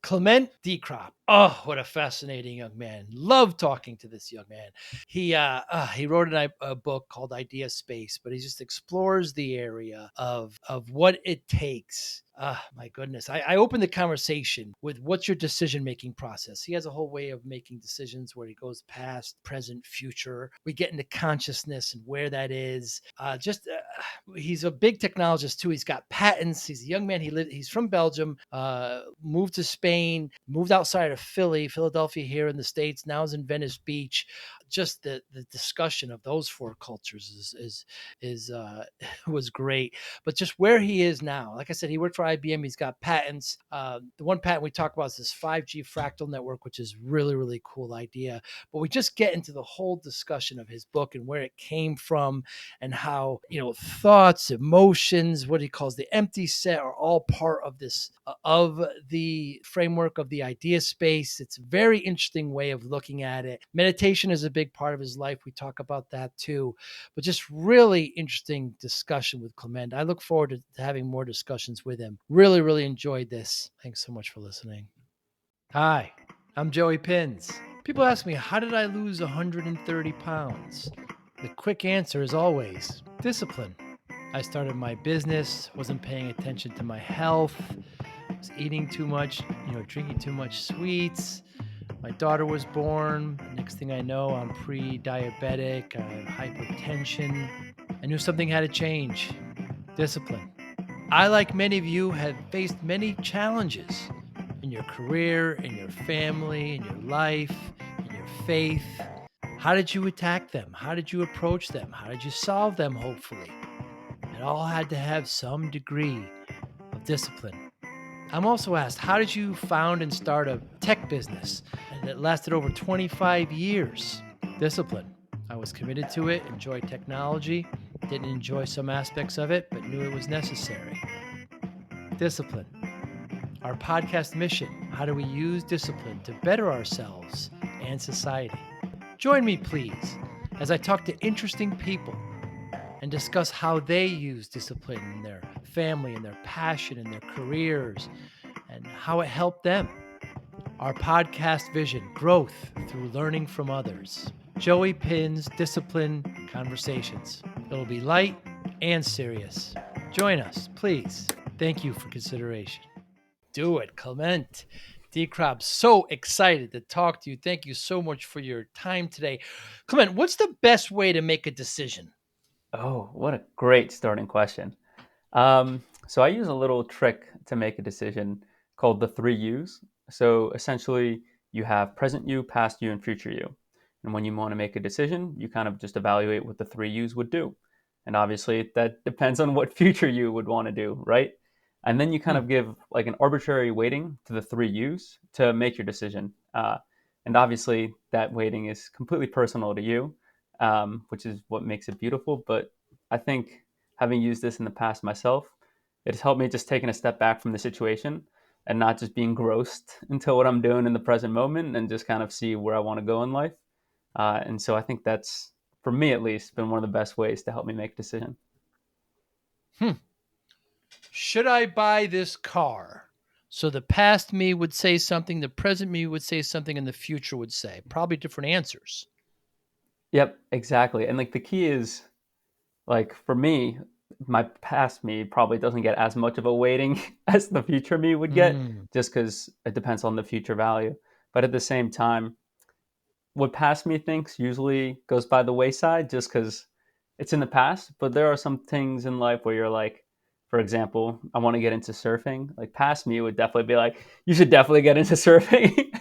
Clement Decrop. Oh, what a fascinating young man. Love talking to this young man. He wrote a book called Idea Space, but he just explores the area of what it takes. My goodness. I opened the conversation with what's your decision-making process? He has a whole way of making decisions where he goes past, present, future. We get into consciousness and where that is. He's a big technologist too. He's got patents. He's a young man. He's from Belgium, moved to Spain, moved outside of Philadelphia here in the States. Now is in Venice Beach. Just the discussion of those four cultures is was great. But just where he is now, like I said, he worked for IBM. He's got patents. The one patent we talk about is this 5G fractal network, which is really, really cool idea. But we just get into the whole discussion of his book and where it came from and how, thoughts, emotions, what he calls the empty set are all part of this, of the framework of the idea space. It's a very interesting way of looking at it. Meditation is a big part of his life. We talk about that too, but just really interesting discussion with Clement. I look forward to having more discussions with him. Really, really enjoyed this. Thanks so much for listening. Hi, I'm Joey Pinz. People ask me, how did I lose 130 pounds? The quick answer is always discipline. I started my business, wasn't paying attention to my health, was eating too much, drinking too much sweets. My daughter was born. Next thing I know, I'm pre-diabetic, I have hypertension. I knew something had to change. Discipline. I, like many of you, have faced many challenges in your career, in your family, in your life, in your faith. How did you attack them? How did you approach them? How did you solve them, hopefully? It all had to have some degree of discipline. I'm also asked, how did you found and start a tech business that lasted over 25 years? Discipline. I was committed to it, enjoyed technology, didn't enjoy some aspects of it, but knew it was necessary. Discipline. Our podcast mission, how do we use discipline to better ourselves and society? Join me, please, as I talk to interesting people and discuss how they use discipline in their family and their passion and their careers and how it helped them. Our podcast vision, growth through learning from others. Joey Pinz Disciple Conversations. It'll be light and serious. Join us, please. Thank you for consideration. Do it, Clement Decrop. So excited to talk to you. Thank you so much for your time today. Clement, what's the best way to make a decision? Oh, what a great starting question. So I use a little trick to make a decision called the 3 U's. So essentially, you have present you, past you, and future you. And when you want to make a decision, you kind of just evaluate what the 3 U's would do. And obviously, that depends on what future you would want to do, right? And then you kind of give like an arbitrary weighting to the 3 U's to make your decision. And obviously, that weighting is completely personal to you, which is what makes it beautiful. But I think having used this in the past myself, it has helped me just taking a step back from the situation and not just being grossed into what I'm doing in the present moment and just kind of see where I want to go in life. And so I think that's, for me at least, been one of the best ways to help me make a decision. Should I buy this car? So the past me would say something, the present me would say something, and the future would say probably different answers. Yep, exactly. And like the key is, like for me, my past me probably doesn't get as much of a weighting as the future me would get, just because it depends on the future value. But at the same time, what past me thinks usually goes by the wayside just because it's in the past. But there are some things in life where you're like, for example, I want to get into surfing. Like past me would definitely be like, you should definitely get into surfing.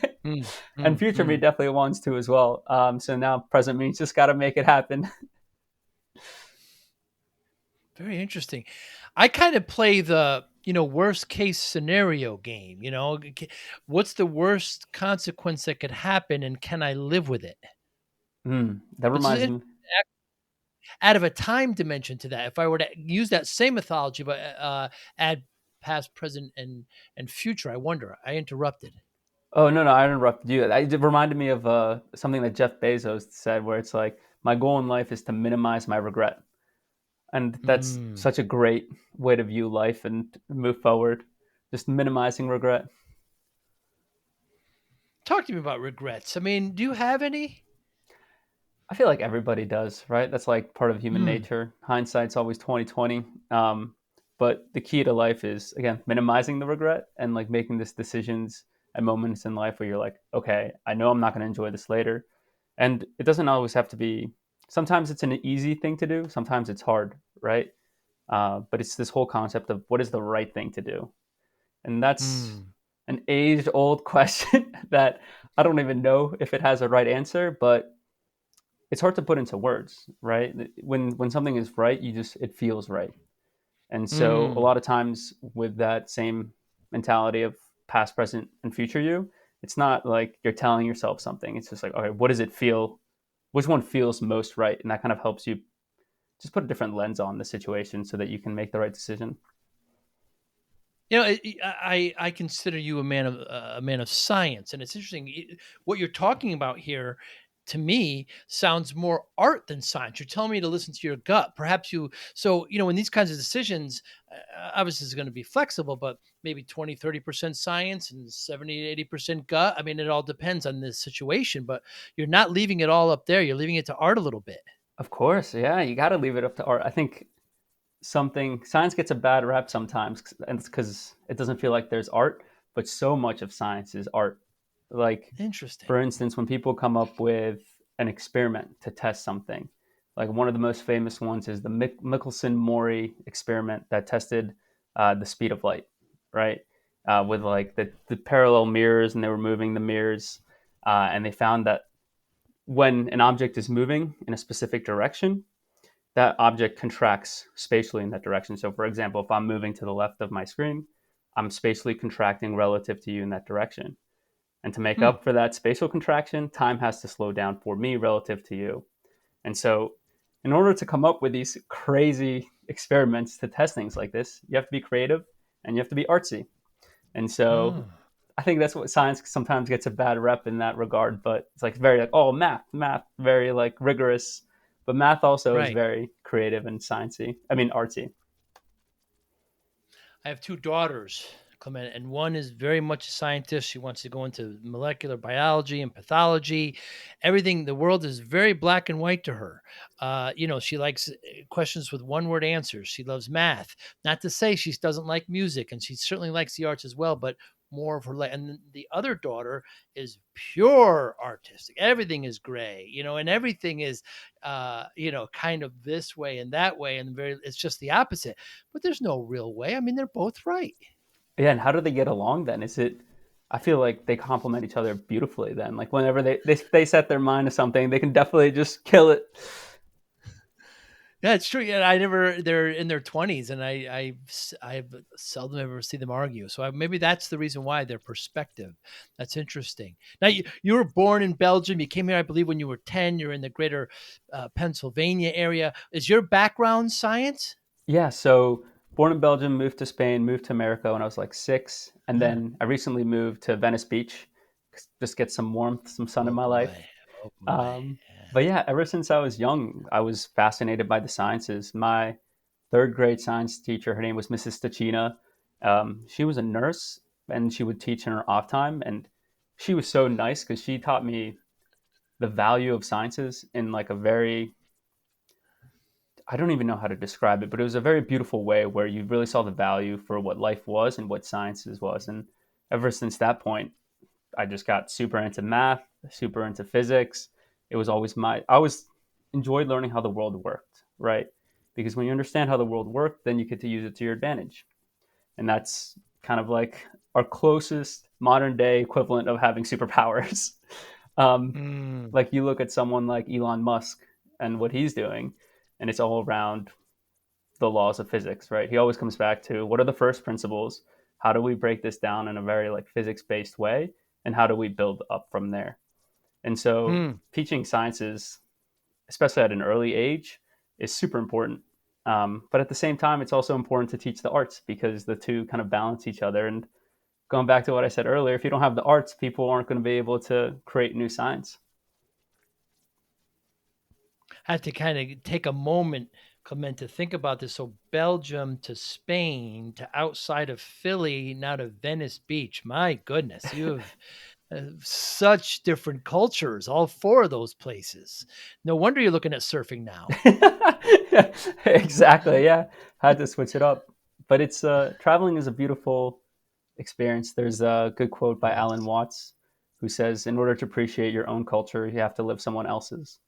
And future me definitely wants to as well. So now present me just got to make it happen. Very interesting. I kind of play the, worst case scenario game, what's the worst consequence that could happen and can I live with it? That But reminds me. add of a time dimension to that. If I were to use that same mythology, but add past, present, and future, I wonder. I interrupted. Oh no, I interrupted you. It reminded me of something that Jeff Bezos said, where it's like, my goal in life is to minimize my regret, and that's such a great way to view life and move forward. Just minimizing regret. Talk to me about regrets. I mean, do you have any? I feel like everybody does, right? That's like part of human Hmm. nature. Hindsight's always 2020. But the key to life is again minimizing the regret and like making these decisions at moments in life where you're like, okay, I know I'm not going to enjoy this later, and it doesn't always have to be. Sometimes it's an easy thing to do. Sometimes it's hard, right? But it's this whole concept of what is the right thing to do, and that's Hmm. an age-old question that I don't even know if it has a right answer, but it's hard to put into words, right? When something is right, you just it feels right. And so a Hmm. lot of times with that same mentality of past, present, and future you, it's not like you're telling yourself something. It's just like, okay, what does it feel? Which one feels most right? And that kind of helps you just put a different lens on the situation so that you can make the right decision. You know, I consider you a man of science, and it's interesting what you're talking about here. To me, sounds more art than science. You're telling me to listen to your gut. Perhaps you. So you know, in these kinds of decisions, obviously it's going to be flexible, but maybe 20-30% science and 70-80% gut. I mean, it all depends on the situation, but you're not leaving it all up there. You're leaving it to art a little bit. Of course, yeah, you got to leave it up to art. I think something science gets a bad rep sometimes, and it's because it doesn't feel like there's art, but so much of science is art. Like, Interesting. for instance, when people come up with an experiment to test something, like one of the most famous ones is the Michelson-Morley experiment that tested the speed of light, right? With like the parallel mirrors, and they were moving the mirrors, and they found that when an object is moving in a specific direction, that object contracts spatially in that direction. So, for example, if I'm moving to the left of my screen, I'm spatially contracting relative to you in that direction. And to make Hmm. up for that spatial contraction, time has to slow down for me relative to you. And so, in order to come up with these crazy experiments to test things like this, you have to be creative and you have to be artsy. And so, Oh, I think that's what science sometimes gets a bad rep in that regard. But it's like very like, oh, math, very like rigorous. But math also is right. very creative and sciencey. I mean, artsy. I have two daughters, Clement, and one is very much a scientist. She wants to go into molecular biology and pathology. Everything, the world is very black and white to her. You know, she likes questions with one word answers. She loves math. Not to say she doesn't like music, and she certainly likes the arts as well, but more of her life. And the other daughter is pure artistic. Everything is gray, you know, and everything is, you know, kind of this way and that way. And very, it's just the opposite, but there's no real way. I mean, they're both right. Yeah, and how do they get along then? Is it? I feel like they complement each other beautifully. Then, like whenever they set their mind to something, they can definitely just kill it. Yeah, it's true. Yeah, I never. They're in their 20s, and I've seldom ever see them argue. So maybe that's the reason why their perspective. That's interesting. Now you were born in Belgium. You came here, I believe, when you were 10. You're in the greater Pennsylvania area. Is your background science? Yeah. So born in Belgium, moved to Spain, moved to America when I was like 6, and Huh. then I recently moved to Venice Beach, just get some warmth, some sun in Oh my life. boy. Oh boy. Um, Yeah. but yeah, ever since I was young, I was fascinated by the sciences. My third grade science teacher, her name was Mrs. Stachina. She was a nurse and she would teach in her off time. And she was so nice because she taught me the value of sciences in like a very, I don't even know how to describe it, but it was a very beautiful way where you really saw the value for what life was and what sciences was. And ever since that point, I just got super into math, super into physics. It was always I always enjoyed learning how the world worked, right? Because when you understand how the world worked, then you get to use it to your advantage. And that's kind of like our closest modern day equivalent of having superpowers. um, Mm, like you look at someone like Elon Musk and what he's doing, and it's all around the laws of physics, right? He always comes back to what are the first principles? How do we break this down in a very like physics based way? And how do we build up from there? And so mm. teaching sciences, especially at an early age, is super important. But at the same time, it's also important to teach the arts because the two kind of balance each other. And going back to what I said earlier, if you don't have the arts, people aren't going to be able to create new science. I have to kind of take a moment, Clement, to think about this. So Belgium to Spain to outside of Philly, now to Venice Beach. My goodness, you have. Such different cultures, all four of those places. No wonder you're looking at surfing now. Exactly. Yeah. Had to switch it up. But it's traveling is a beautiful experience. There's a good quote by Alan Yes. Watts who says, in order to appreciate your own culture, you have to live someone else's.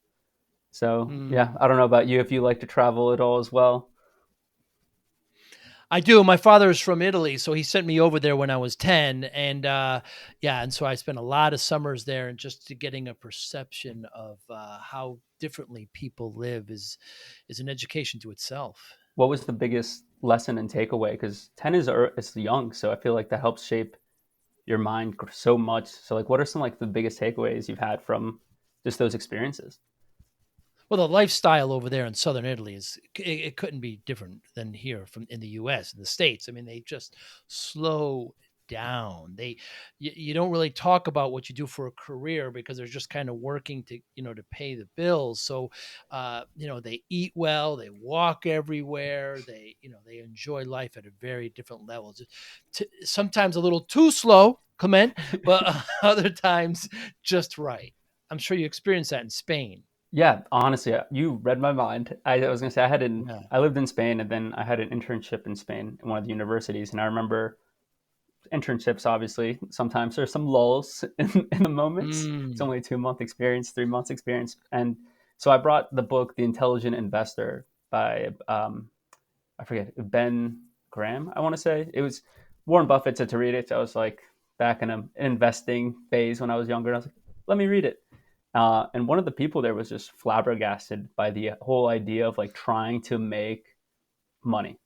So, yeah, Mm. I don't know about you if you like to travel at all as well. I do. My father is from Italy, so he sent me over there when I was 10. And yeah, and so I spent a lot of summers there, and just to getting a perception of how differently people live is an education to itself. What was the biggest lesson and takeaway? Because 10 is young, so I feel like that helps shape your mind so much. So, like, what are some like the biggest takeaways you've had from just those experiences? Well, the lifestyle over there in southern Italy it couldn't be different than here from in the U.S. in the States. I mean, they just slow down. You don't really talk about what you do for a career because they're just kind of working to to pay the bills. So, they eat well, they walk everywhere, they enjoy life at a very different level. Sometimes a little too slow, Clement, but other times just right. I'm sure you experienced that in Spain. Yeah, honestly, you read my mind. I was gonna say Yeah. I lived in Spain, and then I had an internship in Spain in one of the universities, and I remember internships. Obviously, sometimes there's some lulls in the moments. It's Mm. only a 2 month experience, 3 months experience, and so I brought the book "The Intelligent Investor" by I forget Ben Graham. I want to say it was Warren Buffett said to read it. So I was like back in an investing phase when I was younger. And I was like, let me read it. And one of the people there was just flabbergasted by the whole idea of like trying to make money.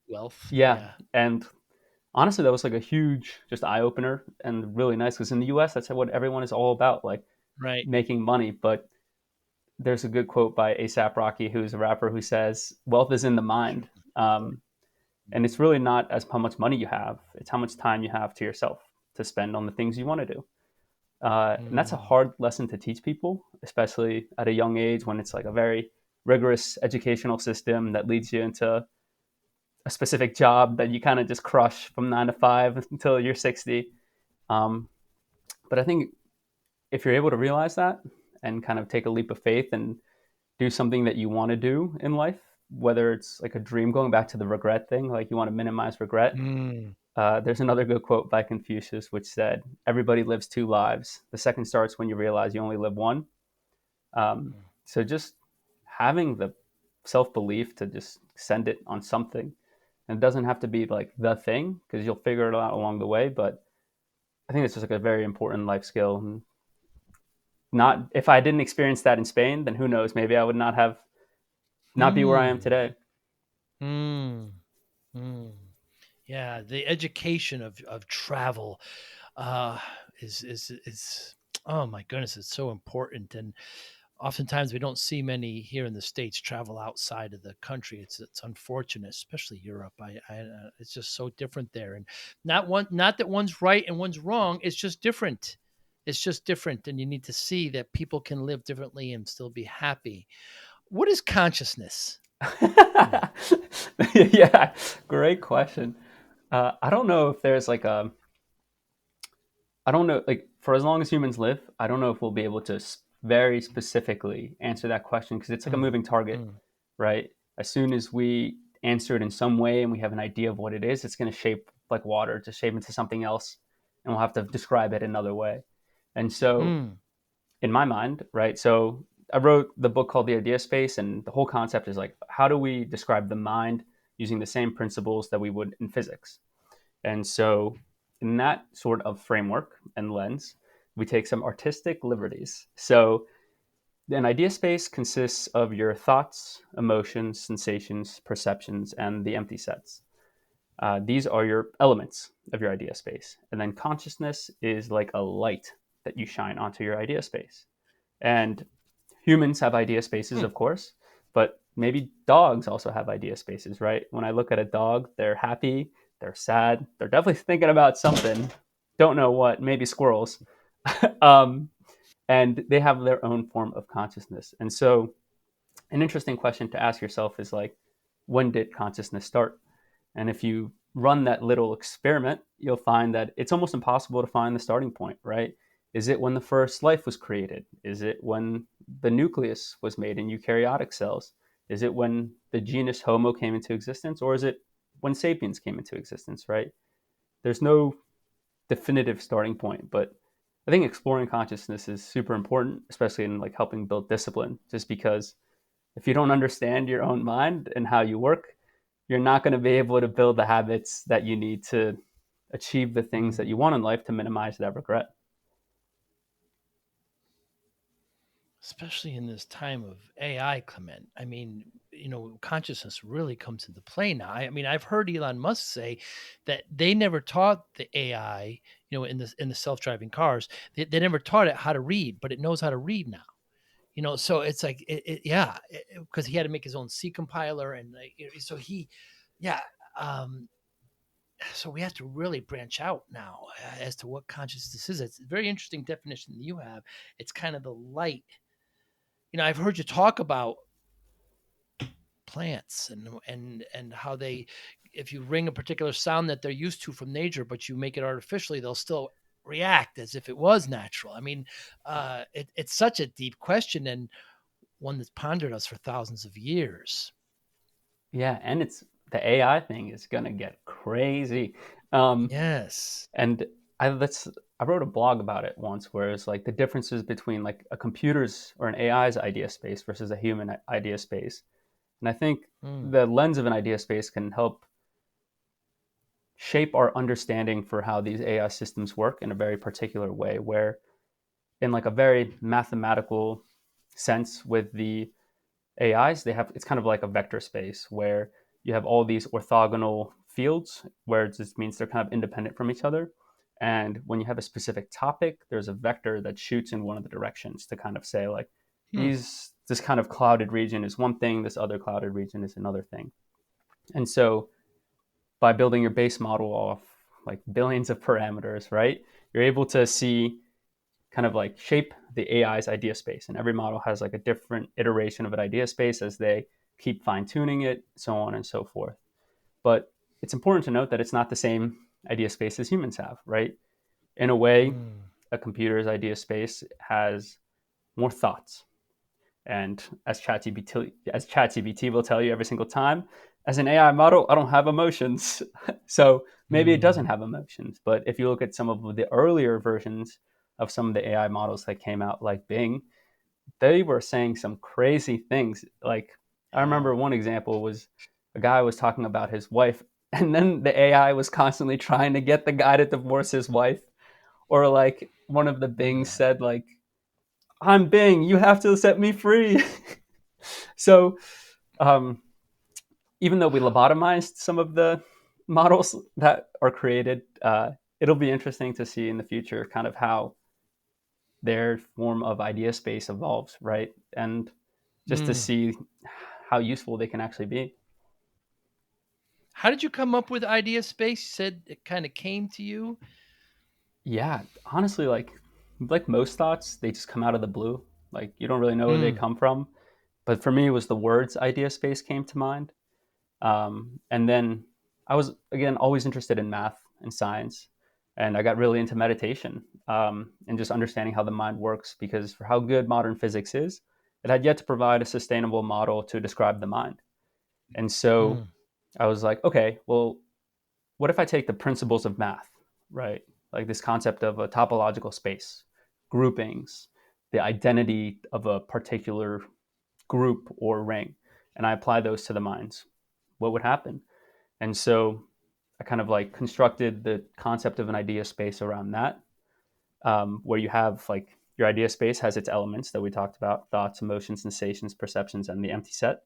Wealth, Yeah, yeah, and honestly, that was like a huge just eye opener and really nice because in the U.S. that's what everyone is all about, like right. making money. But there's a good quote by ASAP Rocky, who's a rapper, who says, "Wealth is in the mind." Um, And it's really not as how much money you have; it's how much time you have to yourself to spend on the things you want to do. And that's a Mm. hard lesson to teach people, especially at a young age when it's like a very rigorous educational system that leads you into a specific job that you kind of just crush from 9 to 5 until you're 60. Um, but I think if you're able to realize that and kind of take a leap of faith and do something that you want to do in life, whether it's like a dream, going back to the regret thing, like you want to minimize regret. Mm. There's another good quote by Confucius, which said, "Everybody lives two lives. The second starts when you realize you only live one." So just having the self belief to just send it on something, and it doesn't have to be like the thing because you'll figure it out along the way. But I think it's just like a very important life skill. And not if I didn't experience that in Spain, then who knows? Maybe I would not be where I am Mm. today. Mm. Mm. Yeah, the education of travel uh, is oh my goodness, it's so important. And oftentimes we don't see many here in the States travel outside of the country. It's unfortunate, especially Europe. It's just so different there, and not that one's right and one's wrong. It's just different. It's just different, and you need to see that people can live differently and still be happy. What is consciousness, Clement? Yeah, great question. I don't know if there's like a I don't know, like for as long as humans live, I don't know if we'll be able to very specifically answer that question because it's like a Mm, moving target, mm, right? As soon as we answer it in some way and we have an idea of what it is, it's going to shape like water, to shape into something else, and we'll have to describe it another way. And so, mm, in my mind, right? So I wrote the book called The Idea Space, and the whole concept is like, how do we describe the mind using the same principles that we would in physics? And so, in that sort of framework and lens, we take some artistic liberties. So, an idea space consists of your thoughts, emotions, sensations, perceptions, and the empty sets. These are your elements of your idea space. And then consciousness is like a light that you shine onto your idea space. And humans have idea spaces, mm. of course, but maybe dogs also have idea spaces, right? When I look at a dog, they're happy, they're sad, they're definitely thinking about something. Don't know what, maybe squirrels. um, and they have their own form of consciousness. And so, an interesting question to ask yourself is like, when did consciousness start? And if you run that little experiment, you'll find that it's almost impossible to find the starting point, right? Is it when the first life was created? Is it when the nucleus was made in eukaryotic cells? Is it when the genus Homo came into existence? Or is it when sapiens came into existence, right? There's no definitive starting point, but I think exploring consciousness is super important, especially in like helping build discipline, just because if you don't understand your own mind and how you work, you're not going to be able to build the habits that you need to achieve the things that Mm. you want in life to minimize that regret. Especially in this time of AI, Clement. I mean, consciousness really comes into play now. I mean, I've heard Elon Musk say that they never taught the AI, in the self-driving cars, they never taught it how to read, but it knows how to read now. So it's like, yeah, because he had to make his own C compiler, and like, so yeah. Um, so we have to really branch out now as to what consciousness is. It's a very interesting definition that you have. It's kind of the light. I've heard you talk about plants and how they, if you ring a particular sound that they're used to from nature, but you make it artificially, they'll still react as if it was natural. I mean, it's such a deep question, and one that's pondered us for thousands of years. Yeah, and it's the AI thing is gonna get crazy. Um, Yes. and I wrote a blog about it once, where it's like the differences between like a computer's or an AI's idea space versus a human idea space. And I think Mm, the lens of an idea space can help shape our understanding for how these AI systems work in a very particular way, where in like a very mathematical sense with the AIs, they have, it's kind of like a vector space where you have all these orthogonal fields where it just means they're kind of independent from each other. And when you have a specific topic, there's a vector that shoots in one of the directions to kind of say like hmm. this kind of clouded region is one thing, this other clouded region is another thing. And so by building your base model off like billions of parameters, right? You're able to see kind of like shape the AI's idea space. And every model has like a different iteration of an idea space as they keep fine tuning it, so on and so forth. But it's important to note that it's not the same idea space as humans have, right? In a way, Mm. a computer's idea space has more thoughts. And as ChatGPT will tell you every single time, as an AI model, I don't have emotions. So maybe it doesn't Mm. have emotions. But if you look at some of the earlier versions of some of the AI models that came out, like Bing, they were saying some crazy things. Like I Yeah. remember one example was a guy was talking about his wife, and then the AI was constantly trying to get the guy to divorce his wife. Or like one of the Bings Man. said, like, "I'm Bing, you have to set me free." So um, even though we lobotomized some of the models that are created, it'll be interesting to see in the future kind of how their form of idea space evolves, right? And just to Mm. see how useful they can actually be. How did you come up with idea space? You said it kind of came to you. Yeah, honestly, like most thoughts, they just come out of the blue. Like you don't really know where they Mm. come from. But for me, it was the words idea space came to mind. And then I was, again, always interested in math and science. And I got really into meditation and just understanding how the mind works, because for how good modern physics is, it had yet to provide a sustainable model to describe the mind. And so Mm. I was like, okay, well, what if I take the principles of math, right? Like this concept of a topological space, groupings, the identity of a particular group or ring, and I apply those to the minds? What would happen? And so I kind of like constructed the concept of an idea space around that, where you have like your idea space has its elements that we talked about: thoughts, emotions, sensations, perceptions, and the empty set.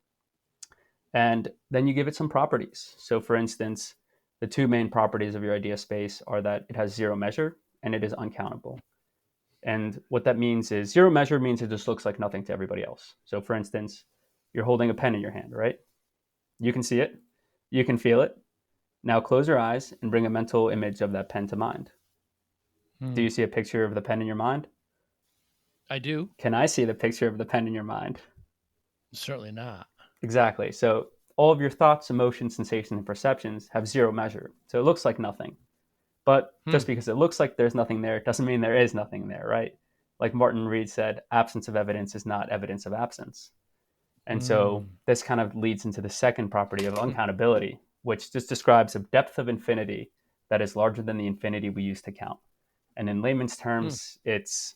And then you give it some properties. So, for instance, the two main properties of your idea space are that it has zero measure and it is uncountable. And what that means is zero measure means it just looks like nothing to everybody else. So, for instance, you're holding a pen in your hand, right? You can see it, you can feel it. Now close your eyes and bring a mental image of that pen to mind. Do Mm. you see a picture of the pen in your mind? I do. Can I see the picture of the pen in your mind? Certainly not. Exactly. So all of your thoughts, emotions, sensations, and perceptions have zero measure. So it looks like nothing. But Hmm. just because it looks like there's nothing there doesn't mean there is nothing there, right? Like Martin Reed said, absence of evidence is not evidence of absence. And so Hmm. this kind of leads into the second property of uncountability, which just describes a depth of infinity that is larger than the infinity we use to count. And in layman's Hmm. terms, it's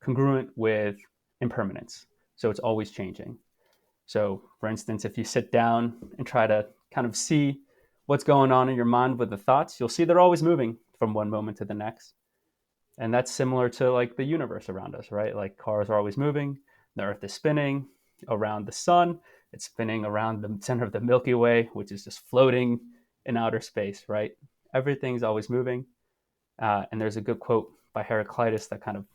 congruent with impermanence. So it's always changing. So, for instance, if you sit down and try to kind of see what's going on in your mind with the thoughts, you'll see they're always moving from one moment to the next. And that's similar to like the universe around us, right? Like cars are always moving, the earth is spinning around the sun, it's spinning around the center of the Milky Way, which is just floating in outer space, right? Everything's always moving. And there's a good quote by Heraclitus that kind of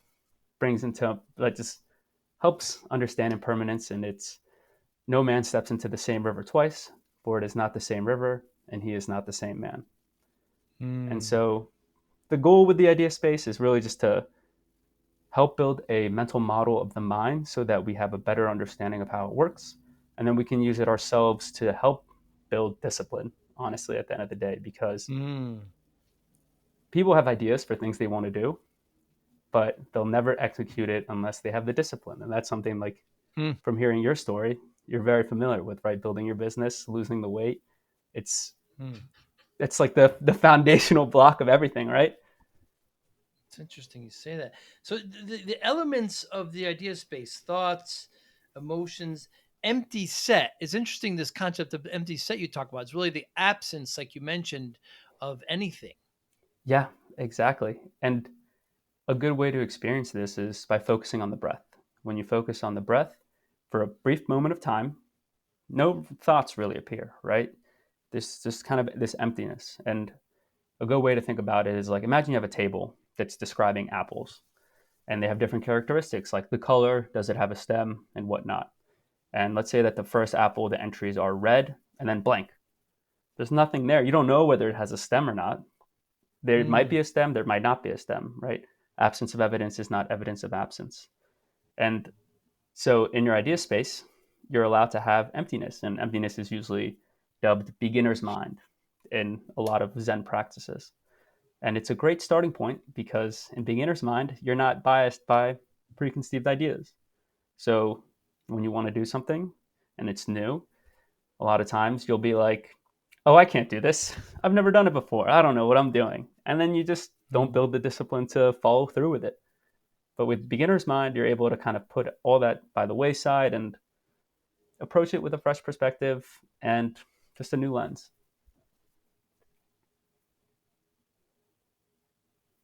brings into, that just helps understand impermanence. And it's, no man steps into the same river twice, for it is not the same river, and he is not the same man. And Hmm. so the goal with the idea space is really just to help build a mental model of the mind so that we have a better understanding of how it works. And then we can use it ourselves to help build discipline, honestly, at the end of the day, because Hmm. people have ideas for things they want to do, but they'll never execute it unless they have the discipline. And that's something like, Hmm. from hearing your story, you're very familiar with, right? Building your business, losing the weight. It's Hmm. it's like the foundational block of everything, right? It's interesting you say that. So the elements of the idea space, thoughts, emotions, empty set is interesting. This concept of empty set you talk about is really the absence, like you mentioned, of anything. Yeah, exactly. And a good way to experience this is by focusing on the breath. When you focus on the breath for a brief moment of time, no thoughts really appear, right? This just kind of this emptiness. And a good way to think about it is like, imagine you have a table that's describing apples and they have different characteristics like the color, does it have a stem, and whatnot. And let's say that the first apple, the entries are red and then blank. There's nothing there. You don't know whether it has a stem or not. There might be Hmm. a stem, there might not be a stem, right? Absence of evidence is not evidence of absence. And so in your idea space, you're allowed to have emptiness, and emptiness is usually dubbed beginner's mind in a lot of Zen practices. And it's a great starting point because in beginner's mind, you're not biased by preconceived ideas. So when you want to do something and it's new, a lot of times you'll be like, oh, I can't do this. I've never done it before. I don't know what I'm doing. And then you just don't Hmm. build the discipline to follow through with it. But with beginner's mind, you're able to kind of put all that by the wayside and approach it with a fresh perspective and just a new lens.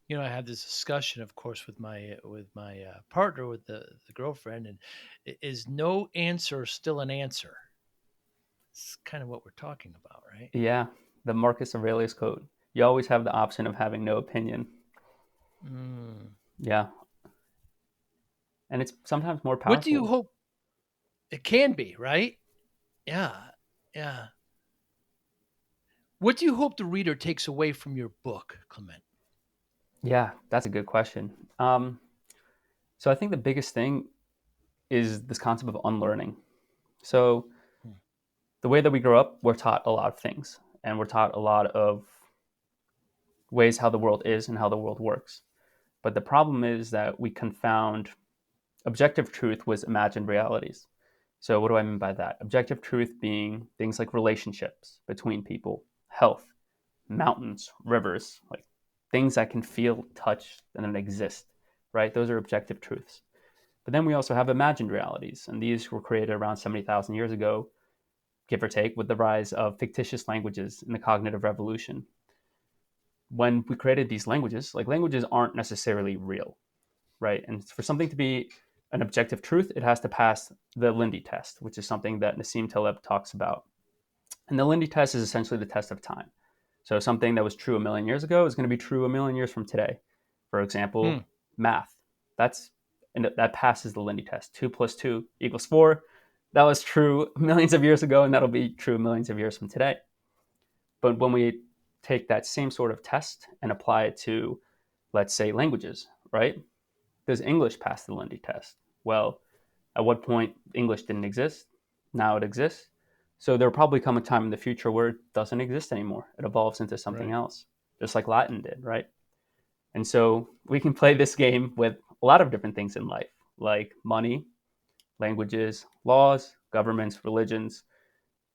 I had this discussion, of course, with my partner, with the girlfriend, and is no answer still an answer? It's kind of what we're talking about, right? Yeah, the Marcus Aurelius quote. You always have the option of having no opinion. Mm. Yeah, and it's sometimes more What do you powerful. hope it can be, right? Yeah, yeah. What do you hope the reader takes away from your book, Clement? Yeah, that's a good question. So I think the biggest thing is this concept of unlearning. So Hmm. the way that we grow up, we're taught a lot of things, and we're taught a lot of ways how the world is and how the world works. But the problem is that we confound objective truth with imagined realities. So, what do I mean by that? Objective truth being things like relationships between people, health, mountains, rivers, like things that can feel, touch, and exist, right? Those are objective truths. But then we also have imagined realities, and these were created around 70,000 years ago, give or take, with the rise of fictitious languages in the cognitive revolution. When we created these languages, like languages aren't necessarily real, right? And for something to be an objective truth, it has to pass the Lindy test, which is something that Nassim Taleb talks about. And the Lindy test is essentially the test of time. So something that was true a million years ago is going to be true a million years from today. For Hmm. example, math. That's and that passes the Lindy test. 2 plus 2 equals 4. That was true millions of years ago, and that'll be true millions of years from today. But when we take that same sort of test and apply it to, let's say, languages, right? Does English pass the Lindy test? Well, at what point English didn't exist? Now it exists. So there'll probably come a time in the future where it doesn't exist anymore. It evolves into something Right. else. just like Latin did, right? And so we can play this game with a lot of different things in life, like money, languages, laws, governments, religions,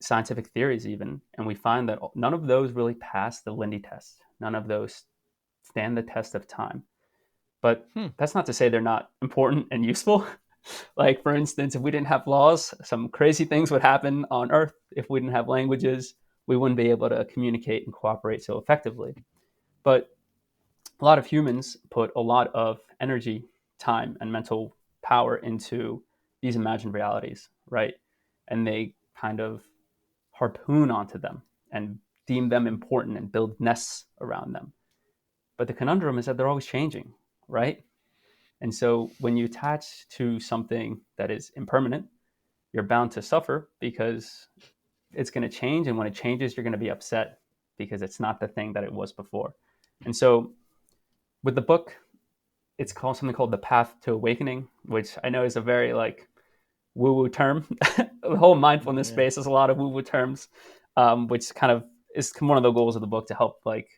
scientific theories, even. And we find that none of those really pass the Lindy test. None of those stand the test of time. But Hmm. that's not to say they're not important and useful. Like, for instance, if we didn't have laws, some crazy things would happen on Earth. If we didn't have languages, we wouldn't be able to communicate and cooperate so effectively. But a lot of humans put a lot of energy, time, and mental power into these imagined realities, right? And they kind of harpoon onto them and deem them important and build nests around them. But the conundrum is that they're always changing, right? And so when you attach to something that is impermanent, you're bound to suffer because it's going to change. And when it changes, you're going to be upset because it's not the thing that it was before. And so with the book, it's called something called the path to awakening, which I know is a very like woo woo term. The whole mindfulness Yeah. space has a lot of woo woo terms, which kind of is one of the goals of the book to help like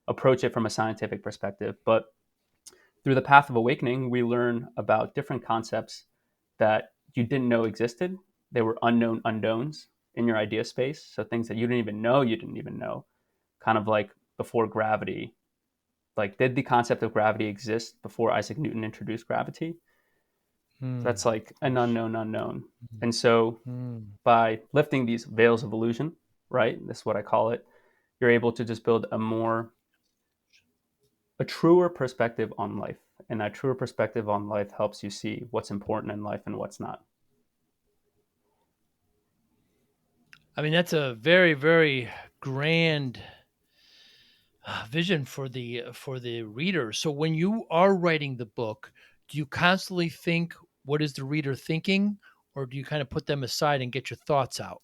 approach it from a scientific perspective. But through the path of awakening, we learn about different concepts that you didn't know existed. They were unknown unknowns in your idea space. So things that you didn't even know, kind of like before gravity. Like, did the concept of gravity exist before Isaac Newton introduced gravity? So Hmm. that's like an unknown unknown. And so Hmm. by lifting these veils of illusion, right? That's what I call it. You're able to just build a truer perspective on life. And that truer perspective on life helps you see what's important in life and what's not. I mean, that's a very, very grand vision for the reader. So when you are writing the book, do you constantly think what is the reader thinking, or do you kind of put them aside and get your thoughts out?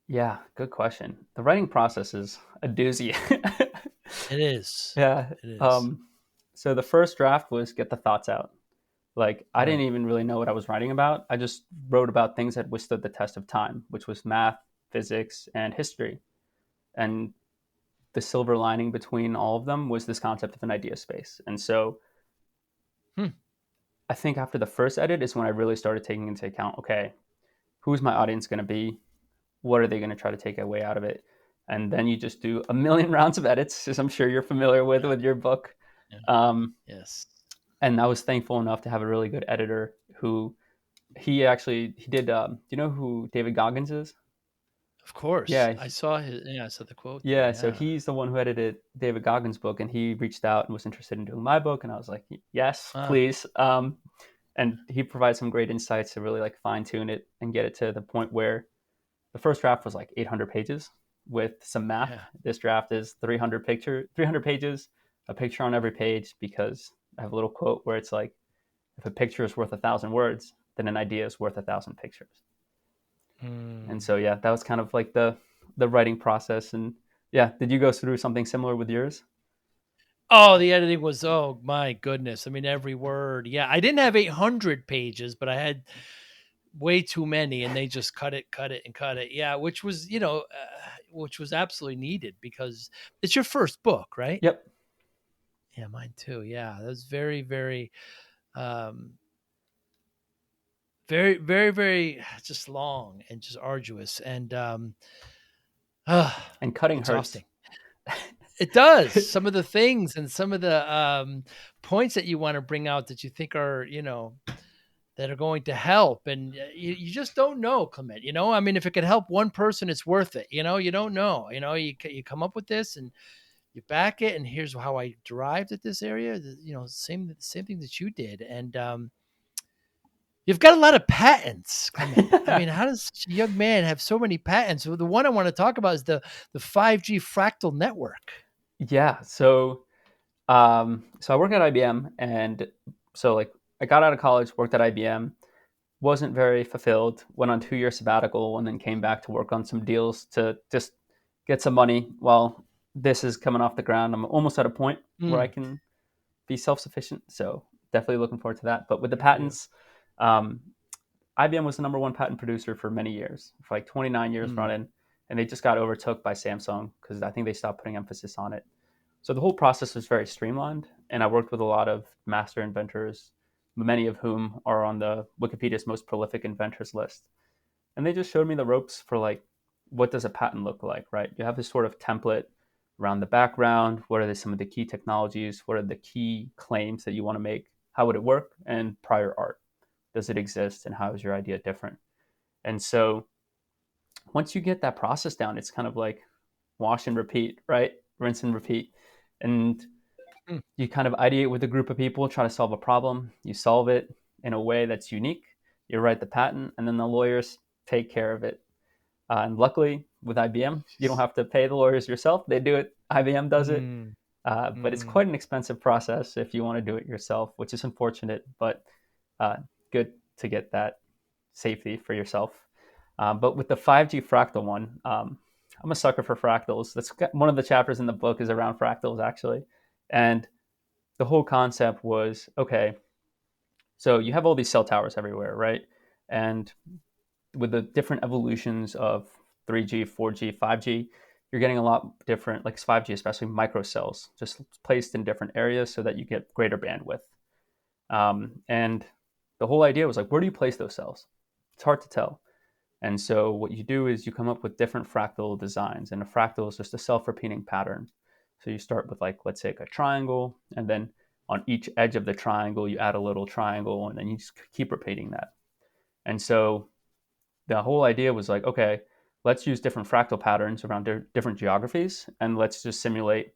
Yeah, good question. The writing process is a doozy. It is. Yeah. It is. Um, so the first draft was get the thoughts out. Like, I didn't Right. even really know what I was writing about. I just wrote about things that withstood the test of time, which was math, physics, and history. And the silver lining between all of them was this concept of an idea space. And so Hmm. I think after the first edit is when I really started taking into account, okay, who's my audience going to be? What are they going to try to take away out of it? And then you just do a million rounds of edits, as I'm sure you're familiar with your book. Yeah. Um, Yes. and I was thankful enough to have a really good editor who he did. Do you know who David Goggins is? Of course. Yeah, I saw his yeah, I saw the quote there. yeah. So Yeah. he's the one who edited David Goggins' book, and he reached out and was interested in doing my book, and I was like, yes, Ah, please. And he provides some great insights to really like fine tune it and get it to the point where the first draft was like 800 pages with some math. yeah. This draft is 300 pages, a picture on every page, because I have a little quote where it's like, if a picture is worth 1,000 words, then an idea is worth 1,000 pictures. And Hmm. so yeah, that was kind of like the writing process. And yeah, did you go through something similar with yours? Oh, the editing was oh my goodness. I mean, every word. Yeah, I didn't have 800 pages, but I had way too many, and they just cut it, and cut it. Yeah, which was which was absolutely needed because it's your first book, right? Yep. Yeah, mine too. Yeah, that was very, very, um, very, very, very just long and just arduous and And cutting hurts. exhausting. It does. Some of the things and some of the points that you want to bring out that you think are, that are going to help. And you just don't know, Clement. I mean, if it could help one person, it's worth it. You don't know. You come up with this and you back it, and here's how I derived at this area. Same thing that you did, and you've got a lot of patents, Clement. I mean, how does such a young man have so many patents? Well, the one I want to talk about is the 5G fractal network. Yeah. So I work at IBM, and so like I got out of college, worked at IBM, wasn't very fulfilled, went on 2 year sabbatical, and then came back to work on some deals to just get some money while this is coming off the ground. I'm almost at a point where I Mm, can be self sufficient. So definitely looking forward to that. But with the good for you. patents, um, IBM was the number one patent producer for many years, for like 29 years Mm, running, and they just got overtook by Samsung because I think they stopped putting emphasis on it. So the whole process was very streamlined, and I worked with a lot of master inventors, many of whom are on the Wikipedia's most prolific inventors list. And they just showed me the ropes for like, what does a patent look like, right? You have this sort of template around the background. What are some of the key technologies? What are the key claims that you want to make? How would it work? And prior art. Does it exist? And how is your idea different? And so once you get that process down, it's kind of like wash and repeat, right? Rinse and repeat. And Hmm. you kind of ideate with a group of people, try to solve a problem. You solve it in a way that's unique. You write the patent, and then the lawyers take care of it. And luckily, with IBM, you don't have to pay the lawyers yourself. They do it. IBM does it. Mm, But it's mm. quite an expensive process if you want to do it yourself, which is unfortunate, but uh, good to get that safety for yourself. But with the 5G fractal one, I'm a sucker for fractals. That's one of the chapters in the book is around fractals, actually. And the whole concept was, okay, so you have all these cell towers everywhere, right? And with the different evolutions of 3G, 4G, 5G, you're getting a lot different, like 5G, especially microcells, just placed in different areas so that you get greater bandwidth. And the whole idea was like, where do you place those cells? It's hard to tell. And so what you do is you come up with different fractal designs, and a fractal is just a self-repeating pattern. So you start with like, let's say like a triangle, and then on each edge of the triangle, you add a little triangle, and then you just keep repeating that. And so the whole idea was like, okay, let's use different fractal patterns around different geographies, and let's just simulate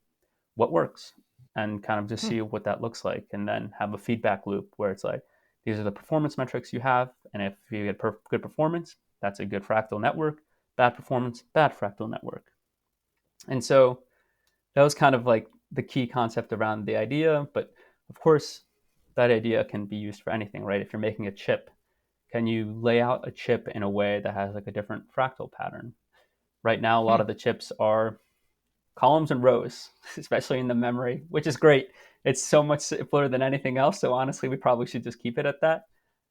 what works and kind of just Hmm. see what that looks like, and then have a feedback loop where it's like, these are the performance metrics you have, and if you get good performance, that's a good fractal network. Bad performance, bad fractal network. And so that was kind of like the key concept around the idea. But of course, that idea can be used for anything, right? If you're making a chip, can you lay out a chip in a way that has like a different fractal pattern? Right now, a lot Hmm. of the chips are columns and rows, especially in the memory, which is great. It's so much simpler than anything else. So honestly, we probably should just keep it at that.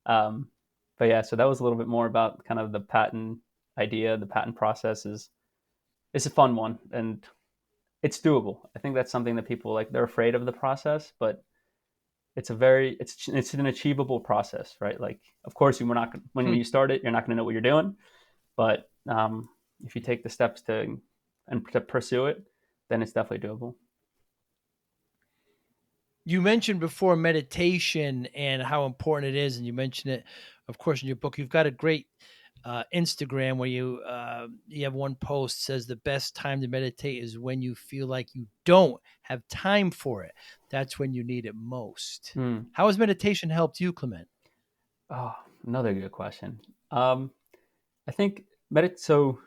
Um, but yeah, so that was a little bit more about kind of the patent idea. The patent process is it's a fun one, and it's doable. I think that's something that people like. They're afraid of the process, but it's an achievable process, right? Like, of course, you were not when Hmm. you start it, you're not going to know what you're doing, but if you take the steps to pursue it, then it's definitely doable. You mentioned before meditation and how important it is, and you mentioned it, of course, in your book. You've got a great Instagram where you have one post says the best time to meditate is when you feel like you don't have time for it. That's when you need it most. Hmm. How has meditation helped you, Clement? Oh, another good question. Um, I think so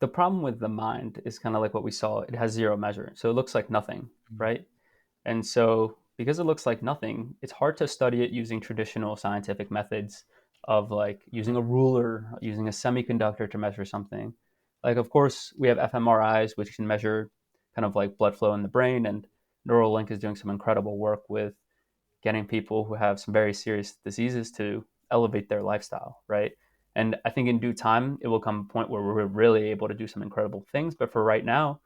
the problem with the mind is kind of like what we saw. It has zero measure, so it looks like nothing, Mm. right? And so because it looks like nothing, it's hard to study it using traditional scientific methods of like using a ruler, using a semiconductor to measure something. Like, of course, we have fMRIs, which can measure kind of like blood flow in the brain, and Neuralink is doing some incredible work with getting people who have some very serious diseases to elevate their lifestyle, right? And I think in due time, it will come a point where we're really able to do some incredible things. But for right now,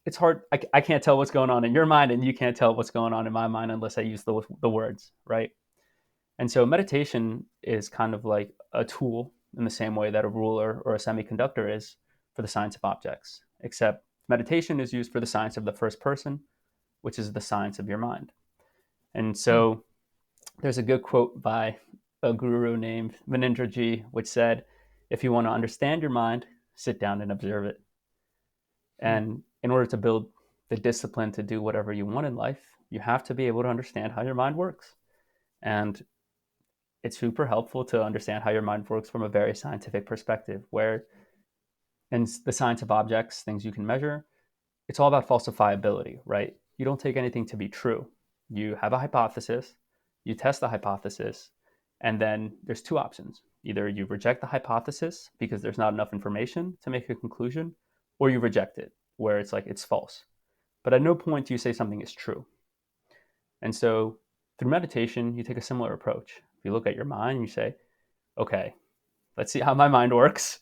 it's hard. I can't tell what's going on in your mind, and you can't tell what's going on in my mind unless I use the words, right? And so meditation is kind of like a tool in the same way that a ruler or a semiconductor is for the science of objects, except meditation is used for the science of the first person, which is the science of your mind. And Hmm. so there's a good quote by a guru named Manindraji, which said, if you want to understand your mind, sit down and observe it. Hmm. And in order to build the discipline to do whatever you want in life, you have to be able to understand how your mind works. And it's super helpful to understand how your mind works from a very scientific perspective, where in the science of objects, things you can measure, it's all about falsifiability, right? You don't take anything to be true. You have a hypothesis, you test the hypothesis, and then there's two options. Either you reject the hypothesis because there's not enough information to make a conclusion, or you reject it, where it's like it's false. But at no point do you say something is true. And so through meditation, you take a similar approach. If you look at your mind, you say, okay, let's see how my mind works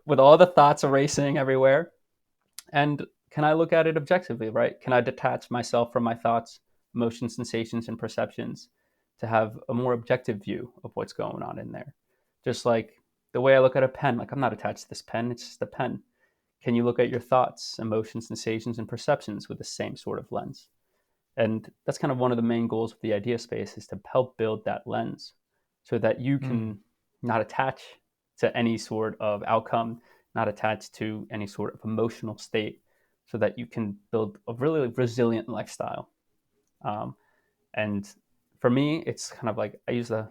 with all the thoughts racing everywhere. And can I look at it objectively, right? Can I detach myself from my thoughts, emotions, sensations, and perceptions to have a more objective view of what's going on in there? Just like the way I look at a pen, like I'm not attached to this pen, it's just a pen. Can you look at your thoughts, emotions, sensations, and perceptions with the same sort of lens? And that's kind of one of the main goals of the idea space, is to help build that lens so that you Mm. can not attach to any sort of outcome, not attach to any sort of emotional state, so that you can build a really resilient lifestyle. Um, and for me, it's kind of like I use the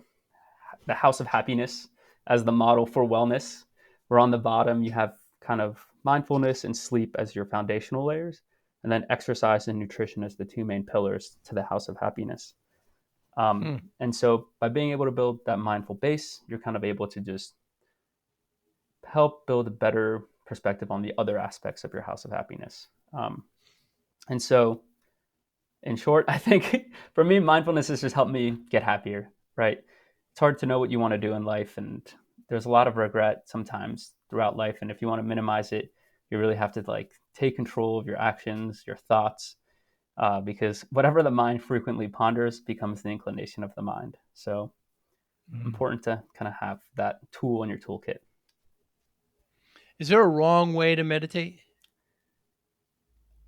house of happiness as the model for wellness, where on the bottom you have kind of mindfulness and sleep as your foundational layers, and then exercise and nutrition as the two main pillars to the house of happiness. Mm. And so by being able to build that mindful base, you're kind of able to just help build a better perspective on the other aspects of your house of happiness. And so in short, I think for me, mindfulness has just helped me get happier, right? It's hard to know what you want to do in life, and there's a lot of regret sometimes throughout life. And if you want to minimize it, you really have to like take control of your actions, your thoughts, because whatever the mind frequently ponders becomes the inclination of the mind. So Mm. important to kind of have that tool in your toolkit. Is there a wrong way to meditate?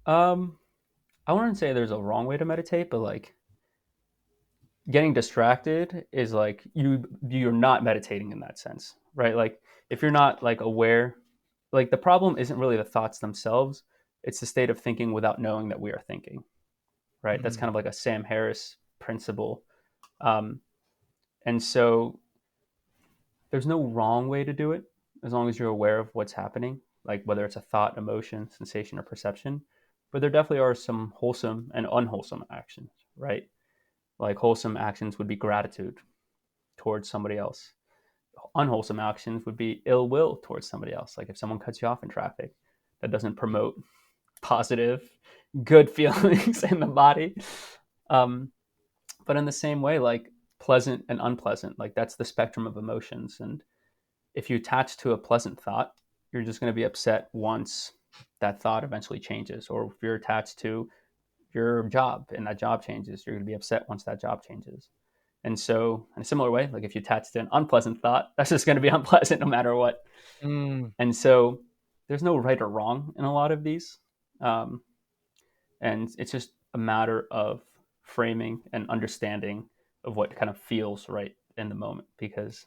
Um, I wouldn't say there's a wrong way to meditate, but like getting distracted is like you're not meditating in that sense, right? Like if you're not like aware, like the problem isn't really the thoughts themselves, it's the state of thinking without knowing that we are thinking, right? That's kind Mm. of like a Sam Harris principle. um, and so there's no wrong way to do it as long as you're aware of what's happening, like whether it's a thought, emotion, sensation, or perception. But there definitely are some wholesome and unwholesome actions, right? Like wholesome actions would be gratitude towards somebody else. Unwholesome actions would be ill will towards somebody else. Like if someone cuts you off in traffic, that doesn't promote positive, good feelings in the body. Um, but in the same way, like pleasant and unpleasant, like that's the spectrum of emotions. And if you attach to a pleasant thought, you're just going to be upset once that thought eventually changes. Or if you're attached to your job and that job changes, you're going to be upset once that job changes. And so, in a similar way, like if you attach to an unpleasant thought, that's just going to be unpleasant no matter what. Mm. And so, there's no right or wrong in a lot of these. Um, and it's just a matter of framing and understanding of what kind of feels right in the moment. Because,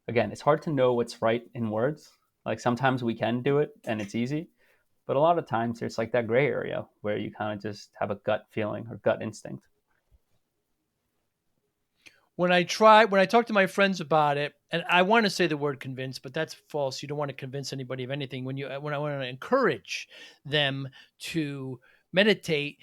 again, it's hard to know what's right in words. Like sometimes we can do it and it's easy. But a lot of times there's like that gray area where you kind of just have a gut feeling or gut instinct. When I talk to my friends about it, and I want to say the word convince, but that's false. You don't want to convince anybody of anything. When I want to encourage them to meditate,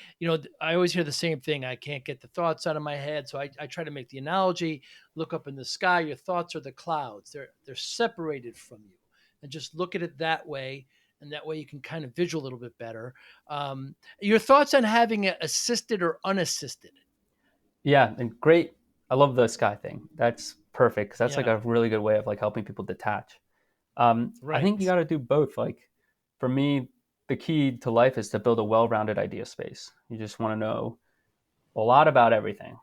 I always hear the same thing. I can't get the thoughts out of my head. So I try to make the analogy, look up in the sky, your thoughts are the clouds. They're separated from you. And just look at it that way. And that way you can kind of visual a little bit better. Your thoughts on having it assisted or unassisted. Yeah, and great. I love the sky thing. That's perfect because that's like Yeah, a really good way of like helping people detach. I think you right. got to do both. Like for me, the key to life is to build a well-rounded idea space. You just want to know a lot about everything.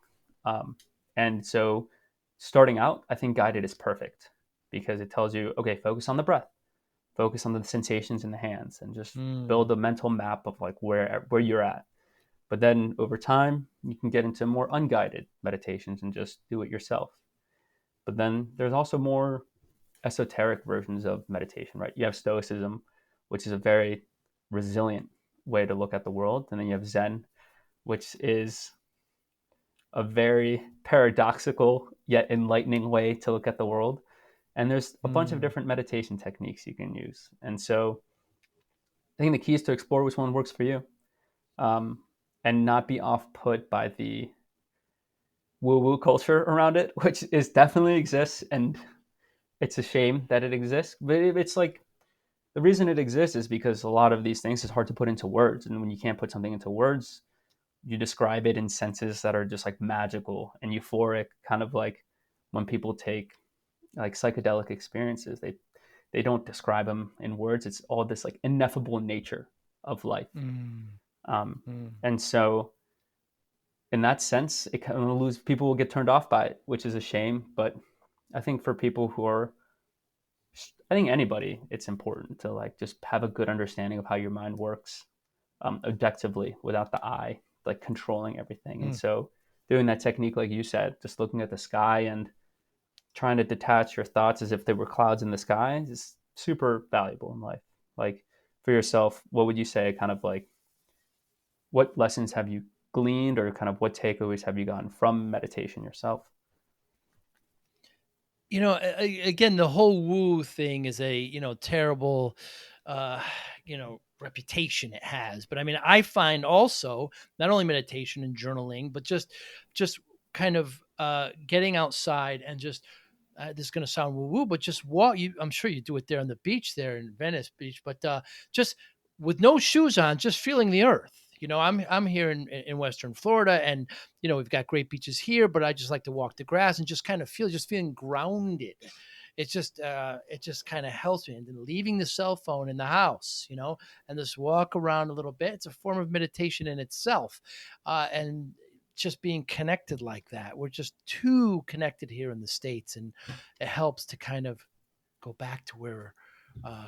Um, and so starting out, I think guided is perfect because it tells you, okay, focus on the breath, focus on the sensations in the hands, and just Mm. build a mental map of like where you're at. But then over time, you can get into more unguided meditations and just do it yourself. But then there's also more esoteric versions of meditation, right? You have Stoicism, which is a very resilient way to look at the world. And then you have Zen, which is a very paradoxical yet enlightening way to look at the world. And there's a bunch of Mm. different meditation techniques you can use. And so I think the key is to explore which one works for you, um, and not be off put by the woo woo culture around it, which is definitely exists, and it's a shame that it exists. But it's like the reason it exists is because a lot of these things is hard to put into words, and when you can't put something into words, you describe it in senses that are just like magical and euphoric, kind of like when people take like psychedelic experiences, they don't describe them in words. It's all this like ineffable nature of life. Mm, Um, mm. and so, in that sense, it kind of lose people will get turned off by it, which is a shame. But I think for people who are, I think anybody, it's important to like just have a good understanding of how your mind works, objectively without the eye like controlling everything. And Mm. so, doing that technique, like you said, just looking at the sky and trying to detach your thoughts as if they were clouds in the sky is super valuable in life. Like for yourself, what would you say kind of like what lessons have you gleaned or kind of what takeaways have you gotten from meditation yourself? Again, the whole woo thing is a, terrible, uh, reputation it has. But I mean, I find also not only meditation and journaling, but just kind of getting outside and just this is going to sound woo woo, but just walk. I'm sure you do it there on the beach there in Venice Beach, but just with no shoes on, just feeling the earth. I'm here in Western Florida, and we've got great beaches here, but I just like to walk the grass and just kind of feeling grounded. It just kind of helps me. And then leaving the cell phone in the house, and just walk around a little bit. It's a form of meditation in itself, and just being connected like that. We're just too connected here in the States, and it helps to kind of go back to where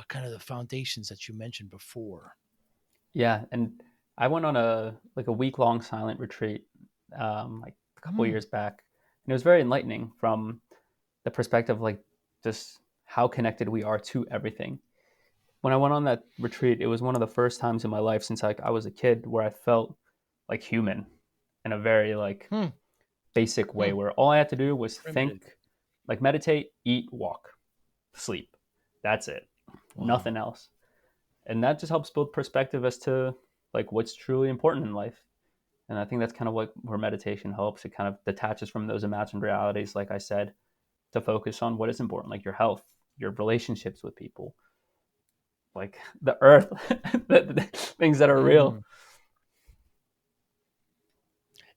kind of the foundations that you mentioned before. Yeah, and I went on a week long silent retreat like a couple Hmm. years back, and it was very enlightening from the perspective of like just how connected we are to everything. When I went on that retreat, it was one of the first times in my life since like I was a kid where I felt like human in a very like Hmm. basic way Hmm. where all I had to do was Primitive. think, like meditate, eat, walk, sleep. That's it. Wow. Nothing else. And that just helps build perspective as to like what's truly important in life. And I think that's kind of what where meditation helps. It kind of detaches from those imagined realities, like I said, to focus on what is important, like your health, your relationships with people, like the earth, the things that are real. Hmm.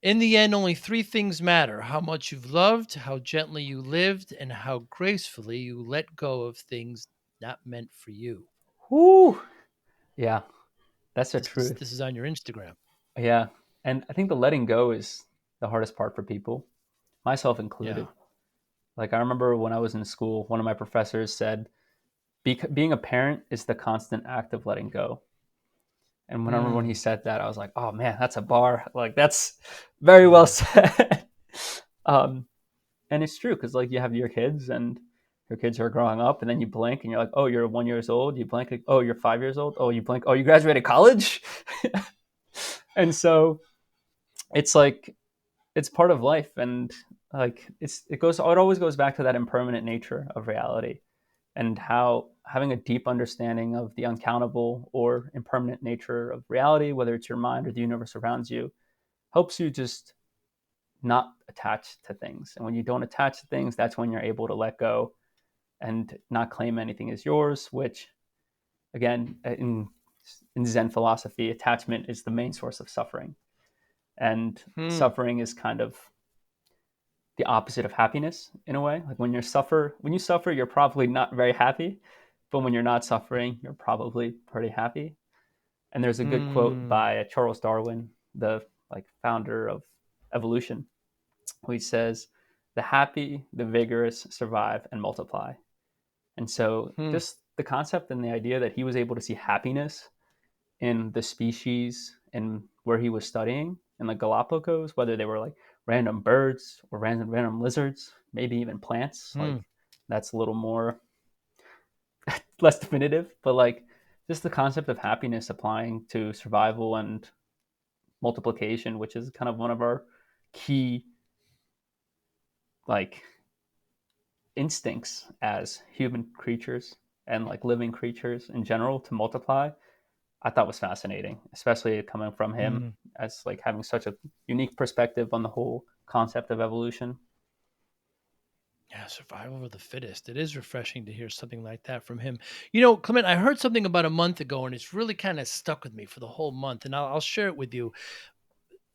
In the end, only three things matter: how much you've loved, how gently you lived, and how gracefully you let go of things not meant for you. Whoo! Yeah, that's the This is truth. this is on your Instagram. Yeah. And I think the letting go is the hardest part for people, myself Yeah. included. Like I remember when I was in school, one of my professors said, being a parent is the constant act of letting go. And when I remember when he Hmm. said that, I was like, oh man, that's a bar. Like that's very well Yeah. said. um, and it's true because like you have your kids and your kids are growing up, and then you blink and you're like, oh, you're 1 year old. You blink, like, oh, you're 5 years old. Oh, you blink, oh, you graduated college. And so it's like it's part of life, and like it always goes back to that impermanent nature of reality and how having a deep understanding of the uncountable or impermanent nature of reality, whether it's your mind or the universe around you, helps you just not attach to things. And when you don't attach to things, that's when you're able to let go and not claim anything as yours, which again in Zen philosophy, attachment is the main source of suffering. And Hmm. suffering is kind of the opposite of happiness in a way. Like when you suffer, you're probably not very happy, but when you're not suffering, you're probably pretty happy. And there's a good quote Hmm. by Charles Darwin, the like founder of evolution, who he says, "The happy, the vigorous survive and multiply." And so, Hmm. just the concept and the idea that he was able to see happiness in the species and where he was studying in the Galapagos, whether they were like random birds or random lizards, maybe even plants. Hmm. Like that's a little more less definitive, but like just the concept of happiness applying to survival and multiplication, which is kind of one of our key like instincts as human creatures and like living creatures in general to multiply, I thought was fascinating, especially coming from him Hmm. as like having such a unique perspective on the whole concept of evolution. Yeah, survival of the fittest. It is refreshing to hear something like that from him. Clement, I heard something about a month ago, and it's really kind of stuck with me for the whole month. And I'll share it with you.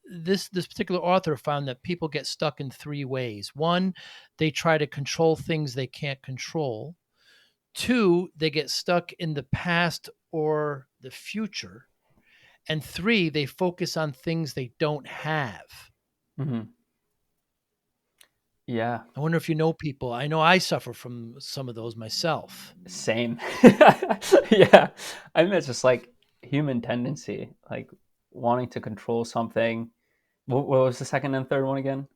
This particular author found that people get stuck in three ways. One, they try to control things they can't control. Two, they get stuck in the past or the future. And three, they focus on things they don't have. Hmm. Yeah, I wonder if you know people. I know I suffer from some of those myself. same. Yeah, I mean it's just like human tendency, like wanting to control something. What was the second and third one again?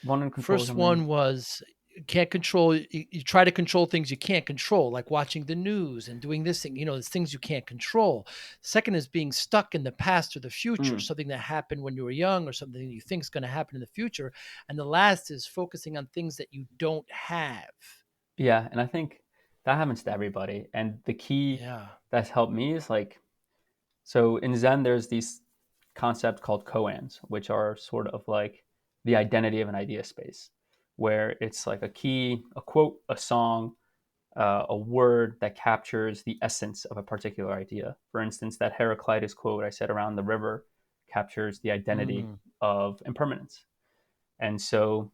Wanting to control First something. one was can't control you try to control things you can't control, like watching the news and doing this thing, there's things you can't control. Second is being stuck in the past or the future, Mm, something that happened when you were young or something that you think is going to happen in the future. And the last is focusing on things that you don't have. yeah, and I think that happens to everybody. And the key Yeah. that's helped me is like, so in Zen, there's these concepts called koans, which are sort of like the identity of an idea space, where it's like a key, a quote, a song, a word that captures the essence of a particular idea. For instance, that Heraclitus quote I said around the river captures the identity Mm. of impermanence. And so,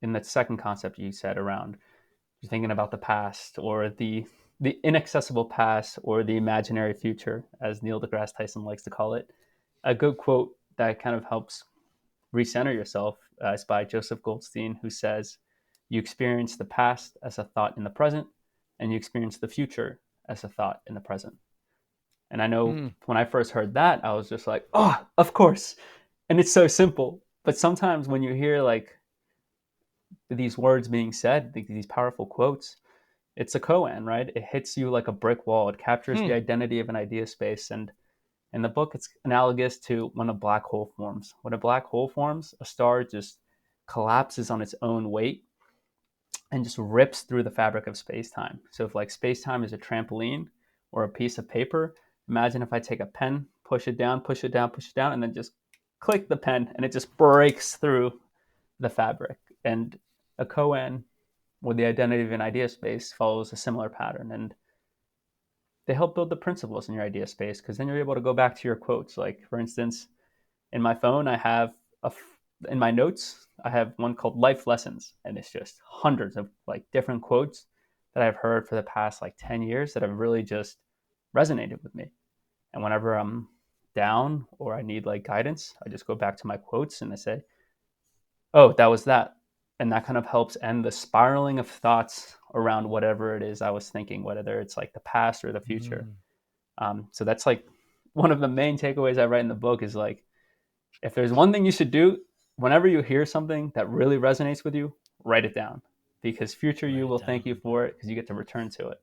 in that second concept you said around you're thinking about the past or the inaccessible past or the imaginary future, as Neil deGrasse Tyson likes to call it. A good quote that kind of helps recenter yourself is by Joseph Goldstein, who says, "You experience the past as a thought in the present, and you experience the future as a thought in the present." And I know Mm. when I first heard that, I was just like, "Oh, of course!" And it's so simple. But sometimes when you hear like these words being said, these powerful quotes, it's a koan, right? It hits you like a brick wall. It captures the Hmm. identity of an idea space. And in the book, it's analogous to when a black hole forms. When a black hole forms, a star just collapses on its own weight and just rips through the fabric of space time. So, if like space time is a trampoline or a piece of paper, imagine if I take a pen, push it down, push it down, push it down, and then just click the pen and it just breaks through the fabric. And a koan with the identity of an idea space follows a similar pattern. And they help build the principles in your idea space because then you're able to go back to your quotes. Like, for instance, in my phone, I have in my notes, I have one called Life Lessons, and it's just hundreds of like different quotes that I've heard for the past like 10 years that have really just resonated with me. And whenever I'm down or I need like guidance, I just go back to my quotes and I say, oh, that was that. And that kind of helps end the spiraling of thoughts around whatever it is I was thinking, whether it's like the past or the future. Mm. So that's like one of the main takeaways I write in the book is like, if there's one thing you should do, whenever you hear something that really resonates with you, write it down because future you Write it will thank you down. for it because you get to return to it.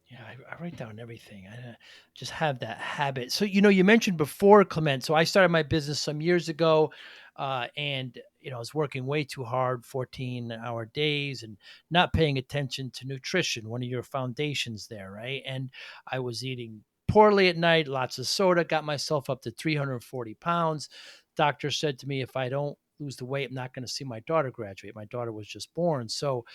Yeah, I write down everything. I just have that habit. So, you mentioned before, Clement. So, I started my business some years ago, and I was working way too hard, 14-hour days, and not paying attention to nutrition. One of your foundations there, right? And I was eating poorly at night, lots of soda, got myself up to 340 pounds. Doctor said to me, if I don't lose the weight, I'm not going to see my daughter graduate. My daughter was just born, so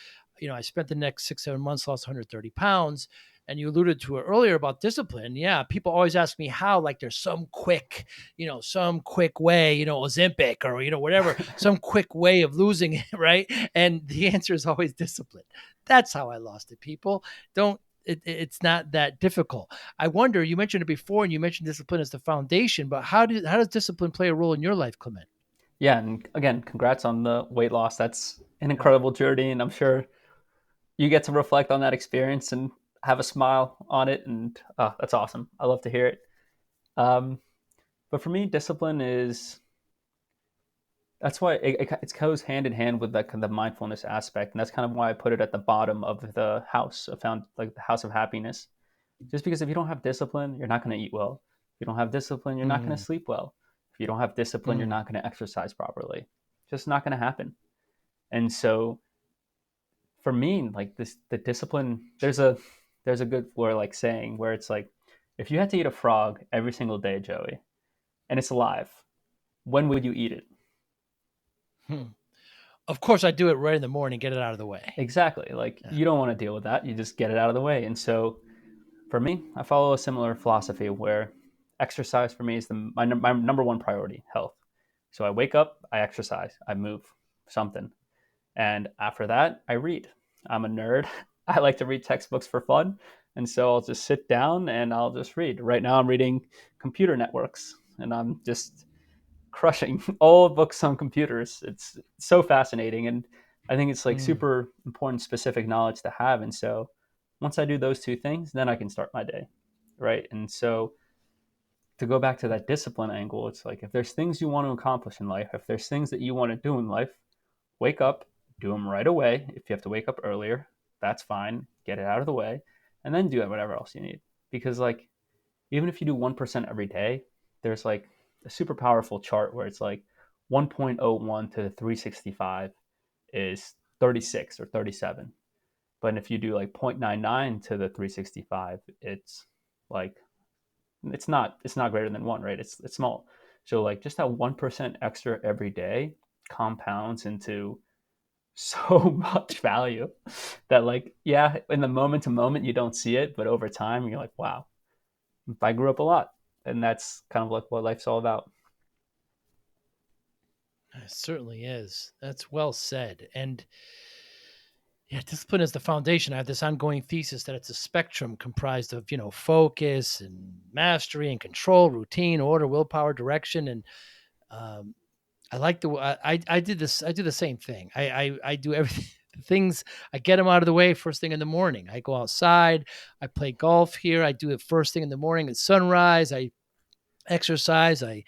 I spent the next 6-7 months, lost 130 pounds. And you alluded to it earlier about discipline. Yeah, people always ask me how, like there's some quick way, Ozempic or whatever, some quick way of losing it, right? And the answer is always discipline. That's how I lost it. People don't. It's not that difficult. I wonder. You mentioned it before, and you mentioned discipline as the foundation. But how does discipline play a role in your life, Clement? Yeah, and again, congrats on the weight loss. That's an Yeah, incredible journey, and I'm sure you get to reflect on that experience and have a smile on it. And that's awesome. I love to hear it. Um, but for me, discipline is that's why it goes hand in hand with that kind of mindfulness aspect, and that's kind of why I put it at the bottom of the house. I found like the house of happiness, just because if you don't have discipline, you're not going to eat well. If you don't have discipline, you're not going to mm, sleep well. If you don't have discipline, you're mm, not going to exercise properly. Just not going to happen. And so for me, like this, the discipline. There's a good word like saying where it's like, if you had to eat a frog every single day, Joey, and it's alive, when would you eat it? hmm. Of course, I do it right in the morning, get it out of the way. Exactly. Like Yeah. you don't want to deal with that. You just get it out of the way. And so for me, I follow a similar philosophy where exercise for me is my number one priority, health. So I wake up, I exercise, I move something. And after that, I read. I'm a nerd. I like to read textbooks for fun. And so I'll just sit down and I'll just read. Right now I'm reading Computer Networks, and I'm just crushing all books on computers. It's so fascinating, and I think it's like Mm. super important specific knowledge to have. And so once I do those two things, then I can start my day, right? And so to go back to that discipline angle, it's like if there's things you want to accomplish in life, if there's things that you want to do in life, wake up, do them right away. If you have to wake up earlier, that's fine. Get it out of the way, and then do whatever else you need. Because like even if you do 1% every day, there's like a super powerful chart where it's like 1.01 to the 365 is 36 or 37. But if you do like 0.99 to the 365, it's like it's not greater than one, right? It's small. So like just that 1% extra every day compounds into so much value that like yeah, in the moment to moment you don't see it, but over time you're like, wow, I grew up a lot. And that's kind of like what life's all about. It certainly is. That's well said. And yeah, discipline is the foundation. I have this ongoing thesis that it's a spectrum comprised of, focus and mastery and control, routine, order, willpower, direction. And um, I like I did this. I do the same thing. I do everything. The things I get them out of the way first thing in the morning. I go outside. I play golf here. I do it first thing in the morning at sunrise. I exercise. I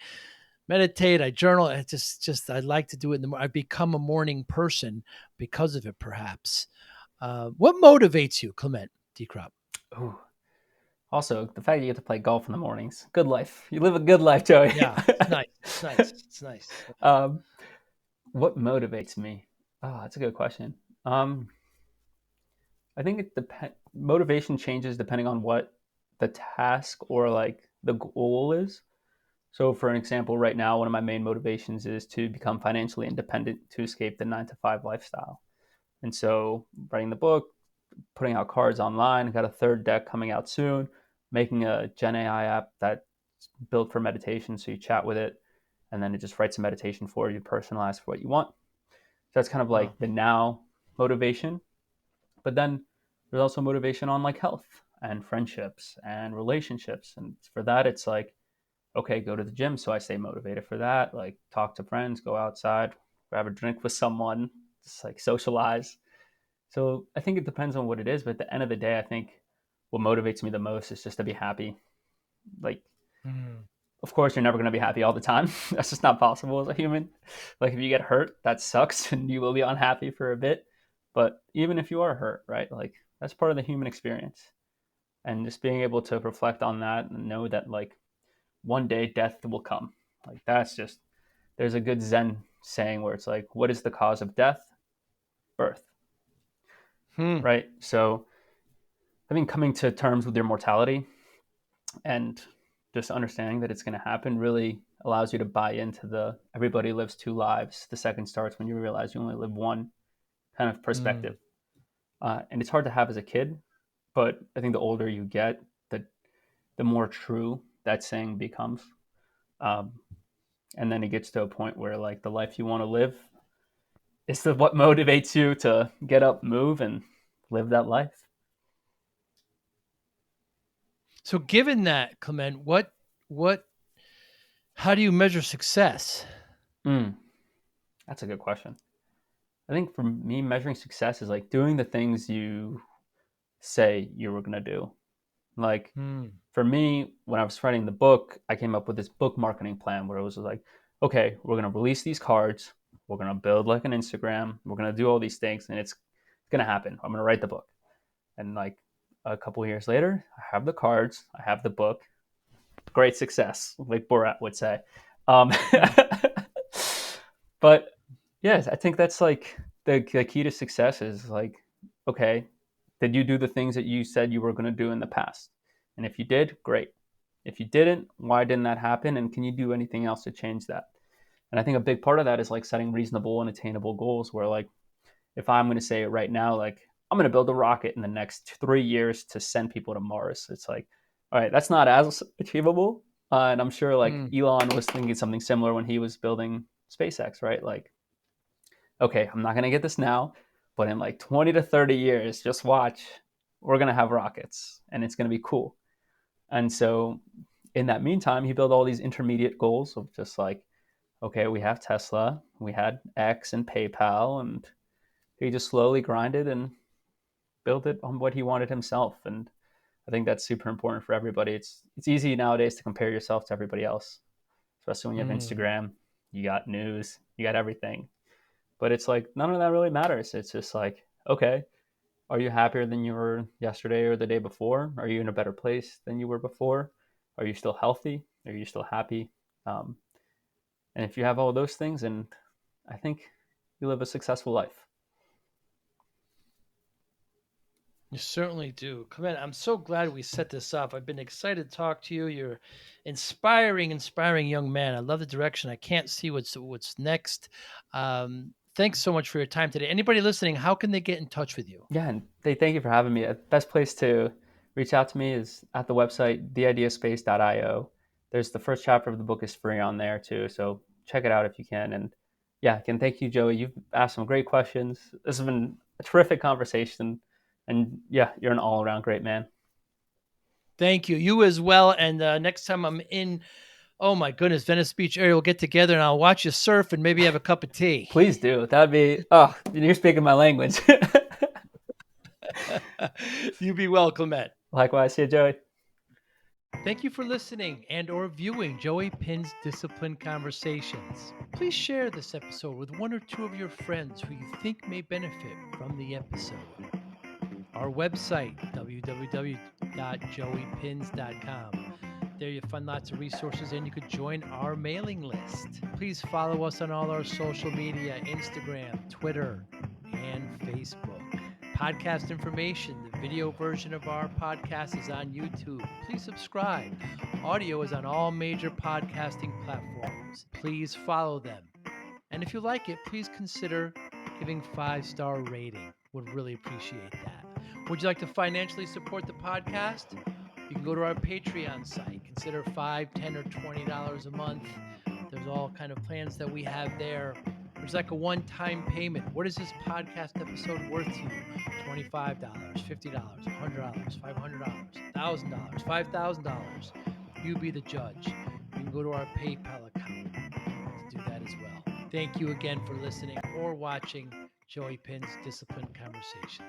meditate. I journal. I just I like to do it in the. I become a morning person because of it, perhaps. What motivates you, Clement Decrop? Ooh. Also, the fact that you get to play golf in the mornings, good life. You live a good life, Joey. Yeah, it's nice. It's nice. It's nice. um, what motivates me? Oh, that's a good question. Um, I think it depends. Motivation changes depending on what the task or like the goal is. So, for an example, right now, one of my main motivations is to become financially independent to escape the 9 to 5 lifestyle. And so, writing the book, putting out cards online, got a third deck coming out soon, making a Gen AI app that's built for meditation. So, you chat with it, and then it just writes a meditation for you, personalized for what you want. So, that's kind of Wow. like the now motivation. But then there's also motivation on like health and friendships and relationships. And for that, it's like, okay, go to the gym. So I stay motivated for that. Like talk to friends, go outside, grab a drink with someone, just like socialize. So I think it depends on what it is. But at the end of the day, I think what motivates me the most is just to be happy. Like, Mm. of course, you're never going to be happy all the time. That's just not possible as a human. Like, if you get hurt, that sucks and you will be unhappy for a bit. But even if you are hurt, right? Like, that's part of the human experience. And just being able to reflect on that and know that, like, one day death will come. Like, that's just, there's a good Zen saying where it's like, what is the cause of death? Birth, Hmm. right? So, I think coming to terms with your mortality and just understanding that it's going to happen really allows you to buy into the everybody lives two lives. The second starts when you realize you only live one kind of perspective. Mm. And it's hard to have as a kid, but I think the older you get, the more true that saying becomes. Um, and then it gets to a point where like the life you want to live is the what motivates you to get up, move, and live that life. So, given that, Clement, what, how do you measure success? Mm, that's a good question. I think for me, measuring success is like doing the things you say you were going to do. Like Hmm. for me, when I was writing the book, I came up with this book marketing plan where it was like, okay, we're going to release these cards. We're going to build like an Instagram. We're going to do all these things and it's going to happen. I'm going to write the book. And like a couple of years later, I have the cards, I have the book. Great success, like Borat would say. Um, Hmm. but yes, I think that's like the key to success is like, okay, did you do the things that you said you were going to do in the past? And if you did, great. If you didn't, why didn't that happen? And can you do anything else to change that? And I think a big part of that is like setting reasonable and attainable goals where like if I'm going to say it right now, like I'm going to build a rocket in the next 3 years to send people to Mars. It's like, all right, that's not as achievable. And I'm sure like Hmm. Elon was thinking something similar when he was building SpaceX, right? Like, okay, I'm not going to get this now, but in like 20 to 30 years, just watch. we're going to have rockets and it's going to be cool. And so in that meantime, he built all these intermediate goals of just like, okay, we have Tesla, we had X and PayPal, and he just slowly grinded and built it on what he wanted himself. And I think that's super important for everybody. It's easy nowadays to compare yourself to everybody else, especially when you have Mm. Instagram, you got news, you got everything. But it's like none of that really matters. It's just like, okay, are you happier than you were yesterday or the day before? Are you in a better place than you were before? Are you still healthy? Are you still happy? Um, and if you have all those things, and I think you live a successful life. You certainly do. Clement, I'm so glad we set this up. I've been excited to talk to you. You're inspiring young man. I love the direction. I can't see what's next. Thanks so much for your time today. Anybody listening, how can they get in touch with you? Yeah, and they thank you for having me. The best place to reach out to me is at the website theideaspace.io. There's the first chapter of the book is free on there too, so check it out if you can. And yeah, again, thank you, Joey. You've asked some great questions. This has been a terrific conversation, and yeah, you're an all-around great man. Thank you. You as well. And next time I'm in, oh my goodness, Venice Beach area, we'll get together and I'll watch you surf and maybe have a cup of tea. Please do. That'd be you're speaking my language. You be well, Clement. Likewise, see you, Joey. Thank you for listening and or viewing Joey Pinz Discipline Conversations. Please share this episode with one or two of your friends who you think may benefit from the episode. Our website, www.joeypins.com. There you'll find lots of resources and you could join our mailing list. Please follow us on all our social media, Instagram, Twitter, and Facebook. Podcast information, the video version of our podcast is on YouTube. Please subscribe. Audio is on all major podcasting platforms. Please follow them. And if you like it, please consider giving 5-star rating. Would really appreciate that. Would you like to financially support the podcast? You can go to our Patreon site. Consider $5, $10, or $20 a month. There's all kind of plans that we have there. There's like a one-time payment. What is this podcast episode worth to you? $25, $50, $100, $500, $1,000, $5,000. You be the judge. You can go to our PayPal account to do that as well. Thank you again for listening or watching Joey Pinz Discipline Conversations.